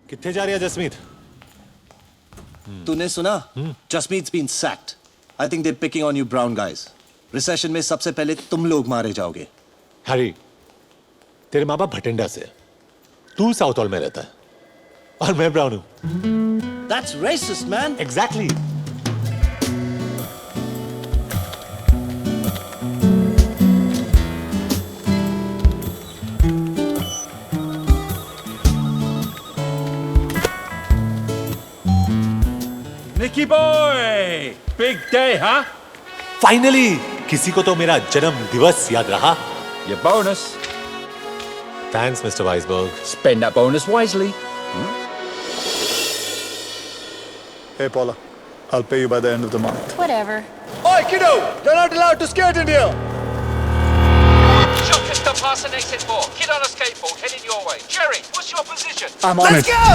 कितने जा रही है जसमीत? तूने सुना? जसमीत's been sacked. I think they're picking on you brown guys. Recession में सबसे पहले तुम लोग मारे जाओगे. हैरी, तेरे माँ बाप भटिंडा से, तू साउथ हॉल में रहता है और मैं ब्राउन हूँ. That's racist, man. Exactly. Nicky boy, big day, huh? Finally, किसी को तो मेरा जन्म दिवस याद रहा. Your bonus. Thanks, Mr. Weisberg. Spend that bonus wisely. Hey, Paula. I'll pay you by the end of the month. Whatever. Oi, kiddo! You're not allowed to skate in here! Chuck us to pass an exit 4. Kid on a skateboard heading your way. Jerry, what's your position? I'm on it. Let's go!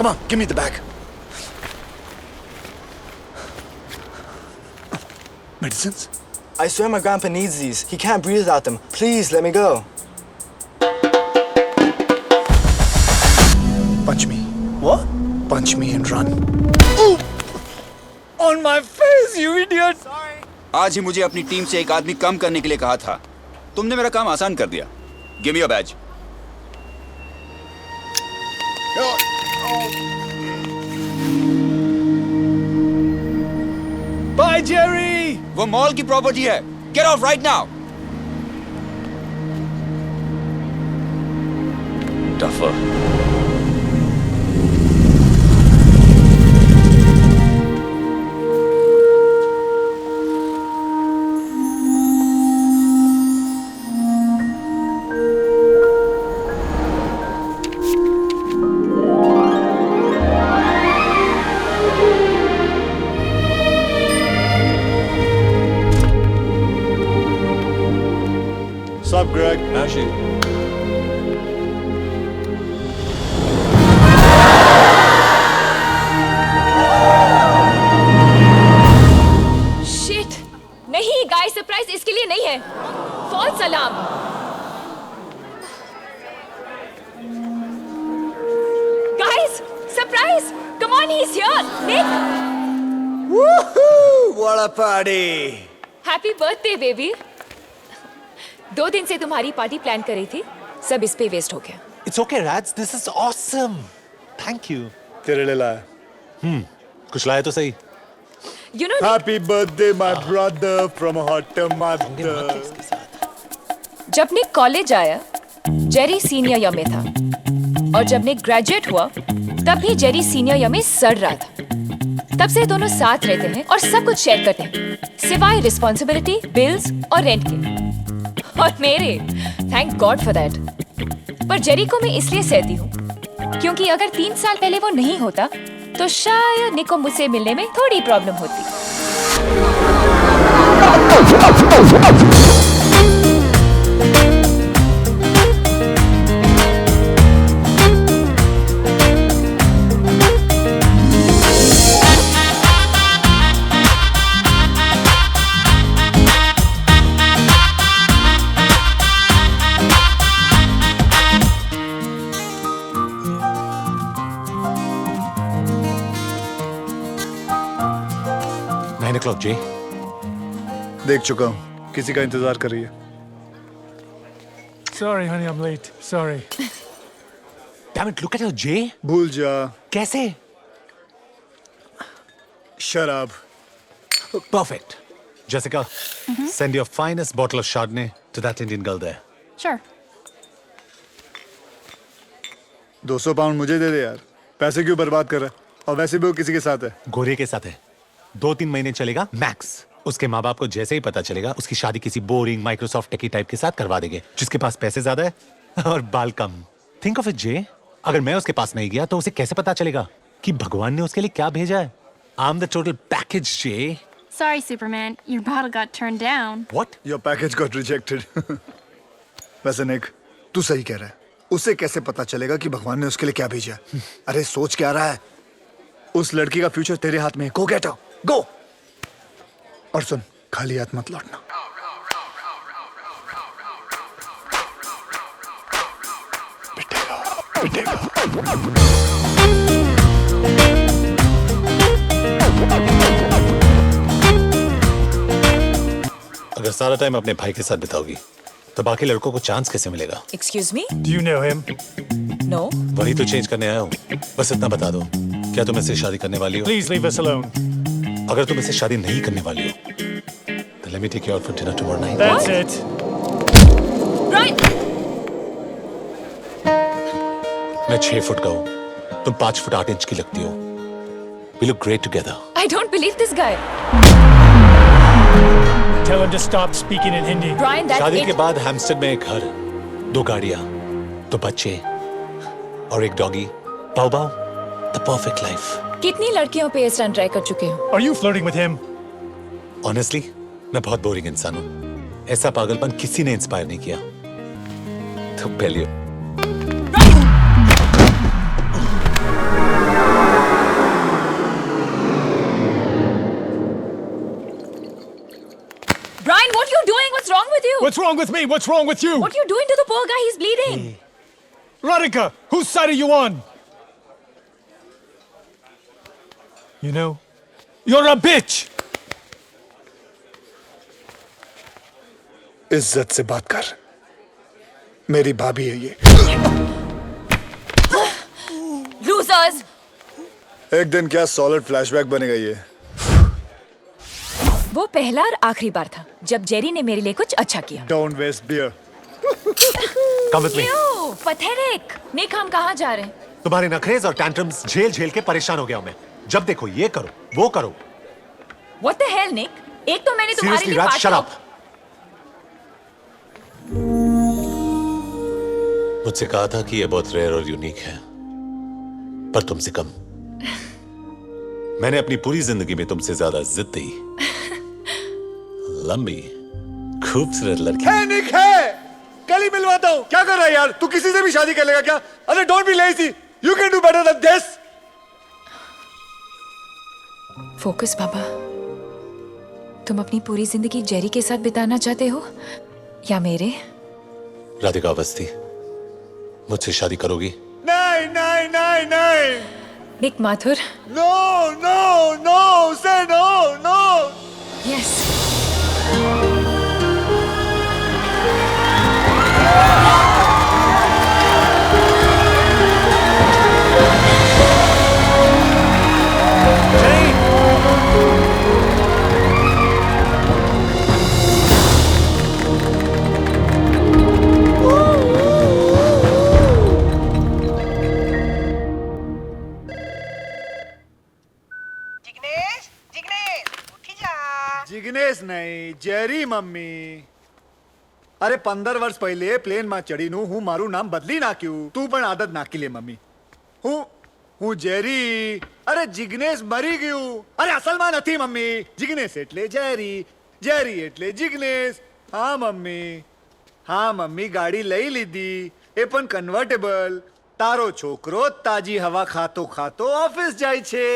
Come on, give me the bag. Medicines? I swear my grandpa needs these. He can't breathe without them. Please, let me go. Punch me. What? Punch me and run. On my face, you idiot! आज ही मुझे अपनी team से एक आदमी कम करने के लिए कहा था. तुमने मेरा काम आसान कर दिया. Give me your badge. Bye, Jerry! वो मॉल की प्रॉपर्टी है. Get off right now. Duffer. What's up, Greg? How's she? Shit! नहीं, गाय सरप्राइज इसके लिए नहीं है. False alarm. Guys, surprise! Come on, he's here. Nick, Woohoo! What a party! happy birthday, baby. 2 दिन से तुम्हारी पार्टी प्लान करी थी. सब इस पे वेस्ट हो गया. It's okay, Rats. This is awesome. Thank you. तेरे लिए लाया. कुछ लाया तो सही. You know, Happy birthday, my brother, from a hot mother. जब निक कॉलेज आया, जेरी सीनियर ईयर में था. और जब निक ग्रेजुएट हुआ, तब भी जेरी सीनियर ईयर में सड़ रहा था. तब से दोनों साथ रहते हैं और सब कुछ शेयर करते हैं, सिवाय रिस्पॉन्सिबिलिटी, बिल्स और रेंट के. और मेरे, थैंक गॉड फॉर दैट. पर जेरी को मैं इसलिए सहती हूँ क्योंकि अगर 3 साल पहले वो नहीं होता तो शायद निक को मुझसे मिलने में थोड़ी प्रॉब्लम होती. o'clock, Jay. देख चुका हूँ. किसी का इंतजार कर रही है. Sorry, honey, I'm late. Sorry. Damn it, look at her, Jay. भूल जा. कैसे? शराब। Perfect. Jessica, send your finest bottle of Chardonnay to that Indian girl there. Sure. 200 pound मुझे दे दे यार, पैसे क्यों बर्बाद कर रहा है? और वैसे भी वो किसी के साथ है। गोरे के साथ है। 2-3 महीने चलेगा मैक्स। उसके माँ बाप को जैसे ही पता चलेगा उसकी शादी किसी बोरिंग माइक्रोसॉफ्ट टेकी टाइप के साथ करवा देंगे जिसके पास पैसे ज्यादा है और बाल कम। थिंक ऑफ इट जे, अगर मैं उसके पास नहीं गया तो उसे कैसे पता चलेगा कि भगवान ने उसके लिए क्या भेजा है? I'm the total package, Jay. Sorry, Superman. Your bottle got turned down. What? Your package got rejected. वैसे निक, तू सही कह रहा है। उसे कैसे पता चलेगा कि भगवान ने उसके लिए क्या भेजा? अरे सोच क्या रहा है? उस लड़की का फ्यूचर तेरे हाथ में है। Go get her. Go. और सुन, खाली हाथ मत लौटना। पिटेगा, पिटेगा। अगर सारा टाइम अपने भाई के साथ बिताओगी तो बाकी लड़कों को चांस कैसे मिलेगा? Excuse me? Do you know him? No. वही तो चेंज करने आया हूँ। बस इतना बता दो, क्या तुम इससे शादी करने वाली हो? Please leave us alone. अगर तुम इससे शादी नहीं करने वाली हो तो let me take you out for dinner tomorrow night. That's it. Brian! मैं 6 फुट का हूँ, तुम 5 फुट 8 इंच की लगती हो। We look great together. I don't believe this guy. Tell him to stop speaking in Hindi. Brian, that's शादी it. के बाद हैम्स्टर में एक घर, 2 गाड़ियाँ, 2 बच्चे और एक doggy. Pav pav, the perfect life. कितनी लड़कियों पे इस रन ट्राई कर चुके हो? Are you flirting with him? Honestly, मैं बहुत बोरिंग इंसान हूँ। ऐसा पागलपन किसी ने इंस्पायर नहीं किया। तो पहले Brian, what are you doing? What's wrong with you? What's wrong with me? What's wrong with you? What are you doing to the poor guy? He's bleeding. Radhika, whose side are you on? You know, you're a bitch. इज्जत से बात कर। मेरी भाभी है ये। Losers! एक दिन क्या सॉलिड फ्लैशबैक बनेगा ये। वो पहला और आखिरी बार था जब जेरी ने मेरे लिए कुछ अच्छा किया। Don't waste beer. come with me. क्यों? Pathetic. निक, हम कहाँ जा रहे हैं? तुम्हारे नखरेज और टैंट्रम्स झेल झेल के परेशान हो गया हूँ मैं। जब देखो ये करो, वो करो। What the hell, Nick? एक तो मैंने तुम्हारे Seriously, लिए Raj, shut पार्टी- up. मुझसे कहा था कि ये बहुत रेयर और यूनिक है, पर तुमसे कम। मैंने अपनी पूरी जिंदगी में तुमसे ज्यादा जिद्दी, लंबी, खूबसूरत लड़की। है निक है। कल ही मिलवाता हूँ। क्या कर रहा है यार? तू किसी से भी शादी कर लेगा क्या? अरे don't be lazy. You can do better than this. Focus बाबा, तुम अपनी पूरी जिंदगी जेरी के साथ बिताना चाहते हो या मेरे? राधिका अवस्थी, मुझसे शादी करोगी? नहीं नहीं नहीं नहीं। निक Mathur. No no no. Say no no. Yes. Jignesh Jignesh उठी जा। जिग्नेश नहीं, जेरी मम्मी। अरे 15 વર્ષ પહેલે પ્લેન માં ચડીનું હું મારું નામ બદલી નાખ્યું। તું પણ આદત નાખી લે મમ્મી। હું જેરી। અરે જિગ્નેશ મરી ગયું। અરે અસલમાં નથી મમ્મી। જિગ્નેશ એટલે જેરી, જેરી એટલે જિગ્નેશ। હા મમ્મી ગાડી લઈ લીધી, એ પણ કન્વર્ટેબલ। તારો છોકરો તાજી હવા ખાતો ખાતો ઓફિસ જાય છે।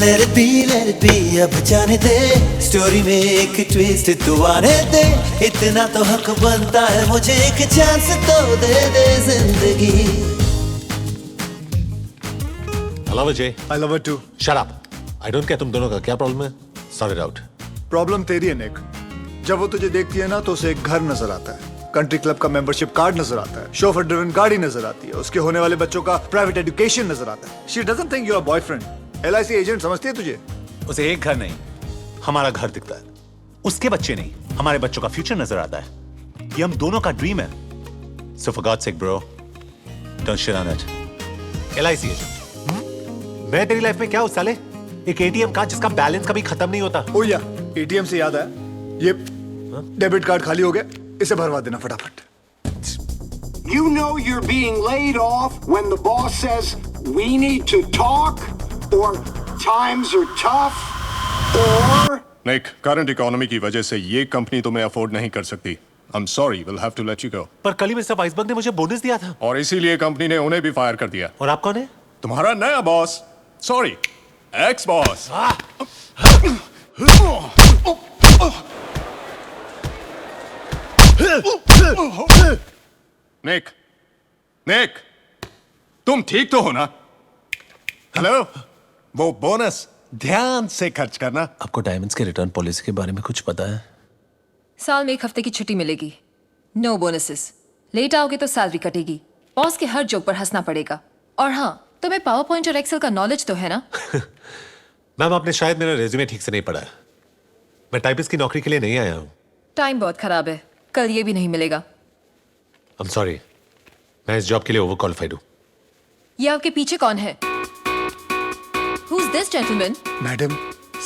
Let it be, अब जाने दे स्टोरी में एक ट्विस्ट तू आने दे। इतना तो हक बनता है मुझे, एक चांस तो दे दे जिंदगी। I love it, Jay. I love her too. Shut up. I don't care तुम दोनों का क्या प्रॉब्लम है। Sort it out. प्रॉब्लम तेरी है निक। जब वो तुझे देखती है ना तो उसे एक घर नजर आता है। कंट्री क्लब का मेंबरशिप कार्ड नजर आता है, शोफर ड्रिवन गाड़ी नजर आती है, उसके होने वाले बच्चों का प्राइवेट एजुकेशन नजर आता है। She doesn't think you are boyfriend. LIC agent समझती है तुझे? उसे एक घर नहीं, हमारा घर दिखता है। उसके बच्चे नहीं, हमारे बच्चों का फ्यूचर नजर आता है। ये हम दोनों का ड्रीम है। So for God's sake, bro, don't shit on it. LIC agent, मैं तेरी लाइफ में क्या हूं साले? एक ATM कार्ड जिसका बैलेंस कभी खत्म नहीं होता। ओ या, ATM से याद आया, ये डेबिट कार्ड खाली हो गया, इसे भरवा देना फटाफट। You know you're being laid off when the boss says we need to talk, or times are tough, or Nick, current economy की वजह से ये कंपनी तुम्हें अफोर्ड नहीं कर सकती। I'm sorry, we'll have to let you go. पर कल ही मिस्टर वाइसबर्ग ने मुझे बोनस दिया था। और इसीलिए कंपनी ने उन्हें भी फायर कर दिया। और आप कौन है? तुम्हारा नया बॉस, सॉरी, एक्स बॉस। निक, निक, तुम ठीक तो हो ना? हेलो, वो बोनस ध्यान से खर्च करना। आपको डायमंड्स के रिटर्न पॉलिसी के बारे में कुछ पता है? साल में 1 हफ्ते की छुट्टी मिलेगी, नो बोनसेस। लेट आओगे तो सैलरी कटेगी, बॉस के हर जोक पर हंसना पड़ेगा। और हाँ, तुम्हें पावर पॉइंट और एक्सेल का नॉलेज तो है ना? मैम, आपने शायद मेरा रेज्यूमे ठीक से नहीं पढ़ा है। मैं टाइपिस्ट की नौकरी के लिए नहीं आया हूँ। टाइम बहुत खराब है, कल ये भी नहीं मिलेगा। I'm sorry, मैं इस जॉब के लिए ओवर क्वालिफाइड हूँ। ये आपके पीछे कौन है? Who's this gentleman? मैडम,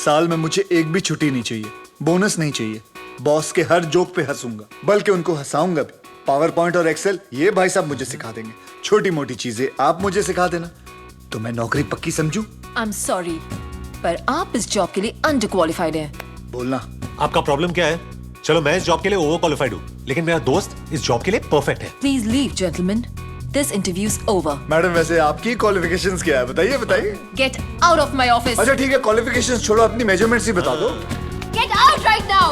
साल में मुझे एक भी छुट्टी नहीं चाहिए, बोनस नहीं चाहिए। बॉस के हर जोक पे हंसूंगा, बल्कि उनको हंसाऊंगा भी। पावर पॉइंट और एक्सेल ये भाई साहब मुझे सिखा देंगे। छोटी मोटी चीजें आप मुझे सिखा देना, तो मैं नौकरी पक्की समझूं। I'm sorry, पर आप इस जॉब के लिए अंडर क्वालिफाइड हैं। बोलना। आपका प्रॉब्लम क्या है? चलो, मैं इस जॉब के लिए ओवर क्वालिफाइड हूँ, लेकिन मेरा दोस्त इस जॉब के लिए परफेक्ट है। Please leave, gentlemen. This interview's over. Madam, वैसे आपकी क्वालिफिकेशंस क्या है? बताइए बताइए। Get out of my office. अच्छा ठीक है, क्वालिफिकेशंस छोड़ो, अपनी मेजरमेंट्स ही बता दो। Get out right now.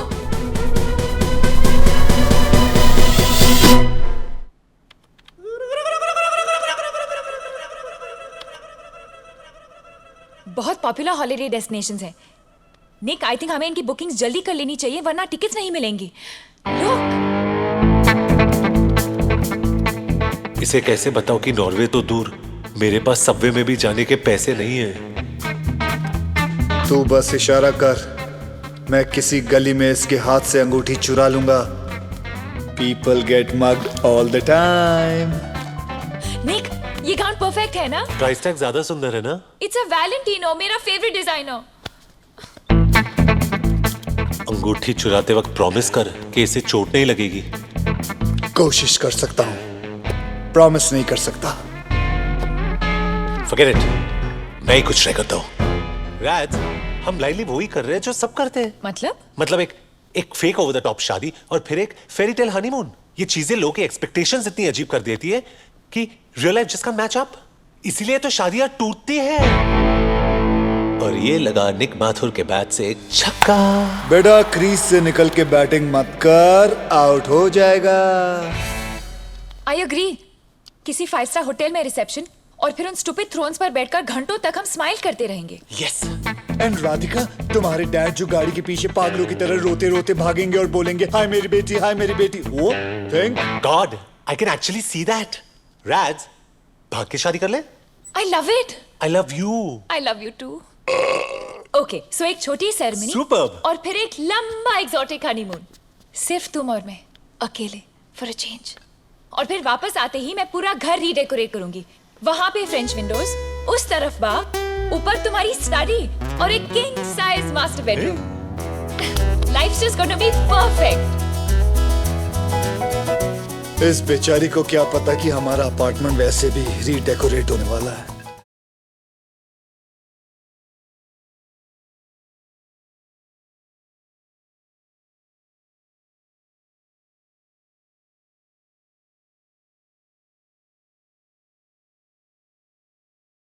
बहुत पॉपुलर हॉलिडे डेस्टिनेशंस हैं। निक, आई थिंक हमें इनकी बुकिंग्स जल्दी कर लेनी चाहिए, वरना टिकट्स नहीं मिलेंगी। लुक, इसे कैसे बताऊं कि नॉर्वे तो दूर, मेरे पास सबवे में भी जाने के पैसे नहीं हैं। तू बस इशारा कर, मैं किसी गली में इसके हाथ से अंगूठी चुरा लूंगा। People get mugged all the time. निक, ये गाउन परफेक्ट है ना? प्राइस टैग ज्यादा सुंदर है ना? इट्स अ वैलेंटिनो, मेरा फेवरेट डिजाइनर। अंगूठी चुराते वक्त प्रॉमिस कर कि इसे चोट नहीं लगेगी। कोशिश कर सकता हूँ, प्रॉमिस नहीं कर सकता। Forget it, मैं ही कुछ ट्राई करता हूँ। राज, हम लाइनली वो ही कर रहे हैं जो सब करते हैं। मतलब एक फेक ओवर द टॉप शादी और फिर एक फेरी टेल हनीमून। ये चीजें लोगों की एक्सपेक्टेशंस इतनी अजीब कर देती है कि रियल लाइफ जिसका मैच अप, इसीलिए तो शादियां टूटती हैं। और ये लगा निक माथुर के बैट से एक छक्का। बेटा, क्रीज से निकल के बैटिंग मत कर, आउट हो जाएगा। I agree. किसी 5 स्टार होटल में रिसेप्शन और फिर उन स्टूपिड थ्रोन्स पर बैठकर घंटों तक हम स्माइल करते रहेंगे। यस। एंड राधिका, तुम्हारे डैड जो गाड़ी के पीछे पागलों की तरह रोते रोते भागेंगे और बोलेंगे हाय मेरी बेटी, हाय मेरी बेटी। वो thank God, I can actually see that. Raj, भाग के शादी कर ले। I love it. I love you. I love you too. Okay, so एक छोटी सेरेमनी Superb. और फिर एक लंबा एक्सोटिक हनीमून, सिर्फ तुम और मैं अकेले, फॉर अ चेंज। और फिर वापस आते ही मैं पूरा घर रीडेकोरेट करूंगी। वहां पे फ्रेंच विंडोज, उस तरफ बाग, ऊपर तुम्हारी स्टडी और एक king size master bedroom. Life's just gonna be perfect. इस बेचारी को क्या पता कि हमारा अपार्टमेंट वैसे भी रीडेकोरेट होने वाला है।